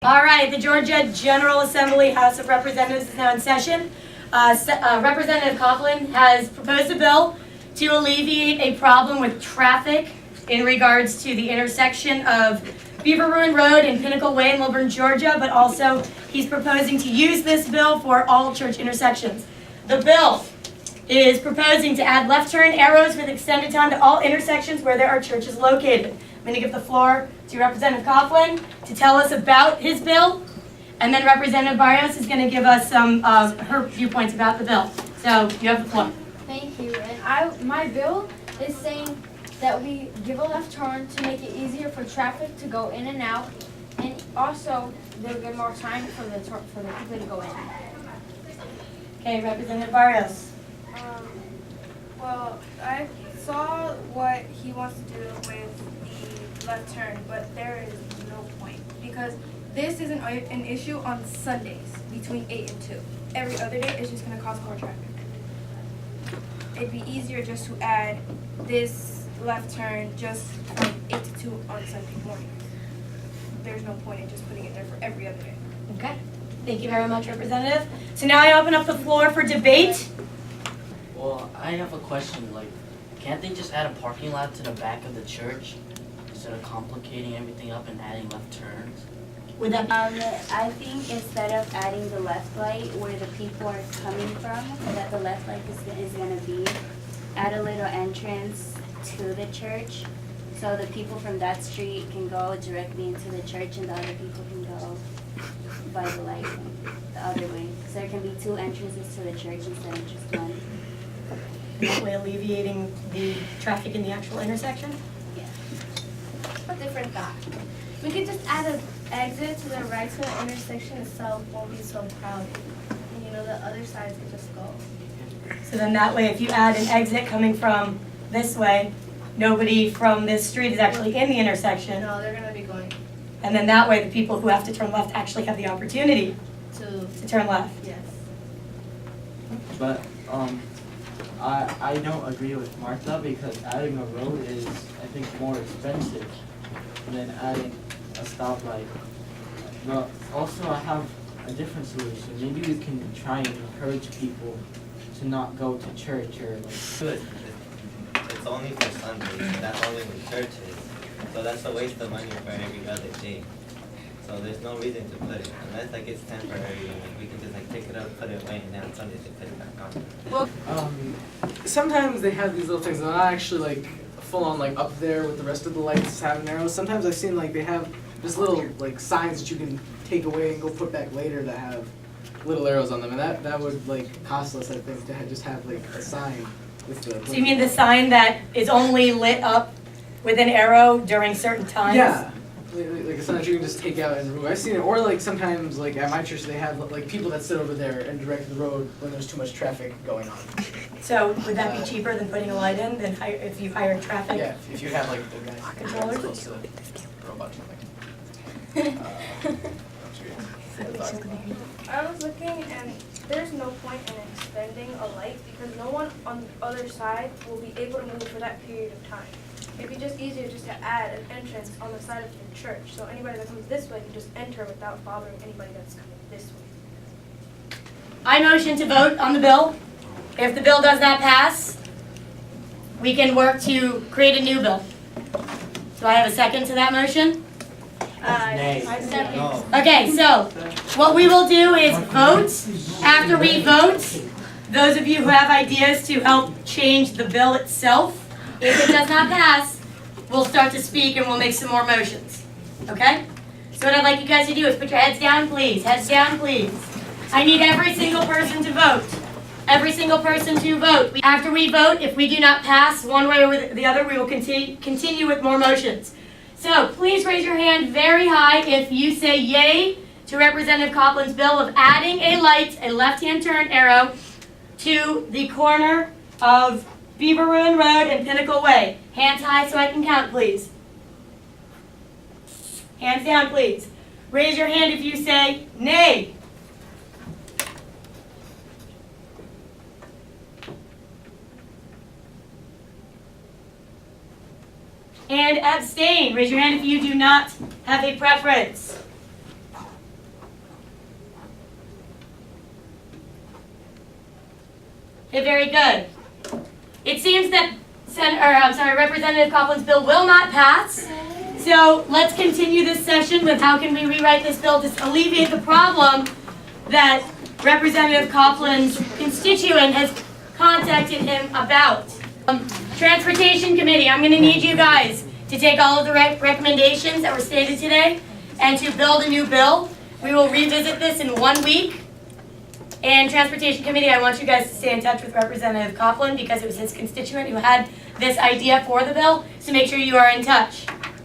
All right, the Georgia General Assembly House of Representatives is now in session. Representative Coughlin has proposed a bill to alleviate a problem with traffic in regards to the intersection of Beaver Ruin Road and Pinnacle Way in Lilburn, Georgia, but also he's proposing to use this bill for all church intersections. The bill is proposing to add left turn arrows with extended time to all intersections where there are churches located. I'm going to give the floor to Representative Coughlin to tell us about his bill, and then Representative Barrios is going to give us some her viewpoints about the bill. So you have the floor. Thank you. And my bill is saying that we give a left turn to make it easier for traffic to go in and out, and also they'll give more time for the people to go in. Okay, Representative Barrios. Well, I saw what he wants to do with the left turn, but there is no point because this is an issue on Sundays between 8 and 2. Every other day is just going to cause more traffic. It'd be easier just to add this left turn just from 8 to 2 on Sunday mornings. There's no point in just putting it there for every other day. Okay. Thank you very much, Representative. So now I open up the floor for debate. Well, I have a question, can't they just add a parking lot to the back of the church instead of complicating everything up and adding left turns? Would that be? I think instead of adding the left light where the people are coming from, that the left light is going to be, add a little entrance to the church so the people from that street can go directly into the church and the other people can go by the light the other way. So there can be two entrances to the church instead of just one. That way alleviating the traffic in the actual intersection? Yeah. A different thought. We could just add an exit to the right so the intersection itself won't be so crowded. And the other sides could just go. So then that way, if you add an exit coming from this way, nobody from this street is actually in the intersection. No, they're gonna be going And then that way, the people who have to turn left actually have the opportunity to, to turn left. yes. But I don't agree with Martha because adding a road is, I think, more expensive than adding a stoplight. But also I have a different solution. Maybe we can try and encourage people to not go to church or Good. It's only for Sundays. That's only when church is. So that's a waste of money for every other day. So there's no reason to put it unless it's temporary and we can just pick it up, put it away, and then on Sundays they put it back on. Sometimes they have these little things, they're not actually full on up there with the rest of the lights having arrows. Sometimes I've seen they have just little signs that you can take away and go put back later that have little arrows on them, and that would cost us, I think, to just have a sign with the. So you mean the sign that is only lit up with an arrow during certain times? Yeah. A sign that you can just take out and remove. I've seen it, or sometimes at my church they have people that sit over there and direct the road when there's too much traffic going on. So would that be cheaper than putting a light in than if you hired traffic? Yeah, if you have the guys Controllers? close to the robot I was looking and there's no point in extending a light because no one on the other side will be able to move for that period of time. It'd be just easier just to add an entrance on the side of your church. So anybody that comes this way can just enter without bothering anybody that's coming this way. I motion to vote on the bill. If the bill does not pass, we can work to create a new bill. Do I have a second to that motion? Nay. No. Okay, so what we will do is vote. After we vote, those of you who have ideas to help change the bill itself, if it does not pass, we'll start to speak and we'll make some more motions. Okay? So what I'd like you guys to do is put your heads down, please. Heads down, please. I need every single person to vote. Every single person to vote. After we vote, if we do not pass one way or the other, we will continue with more motions. So please raise your hand very high if you say yay to Representative Coughlin's bill of adding a light, a left-hand turn arrow, to the corner of Beaver Ruin Road and Pinnacle Way. Hands high so I can count, please. Hands down, please. Raise your hand if you say nay. And abstain. Raise your hand if you do not have a preference. Okay, very good. It seems that Representative Coughlin's bill will not pass. So let's continue this session with how can we rewrite this bill to alleviate the problem that Representative Coughlin's constituent has contacted him about. Transportation Committee, I'm gonna need you guys to take all of the recommendations that were stated today and to build a new bill. We will revisit this in 1 week. And Transportation Committee, I want you guys to stay in touch with Representative Coughlin because it was his constituent who had this idea for the bill, so make sure you are in touch.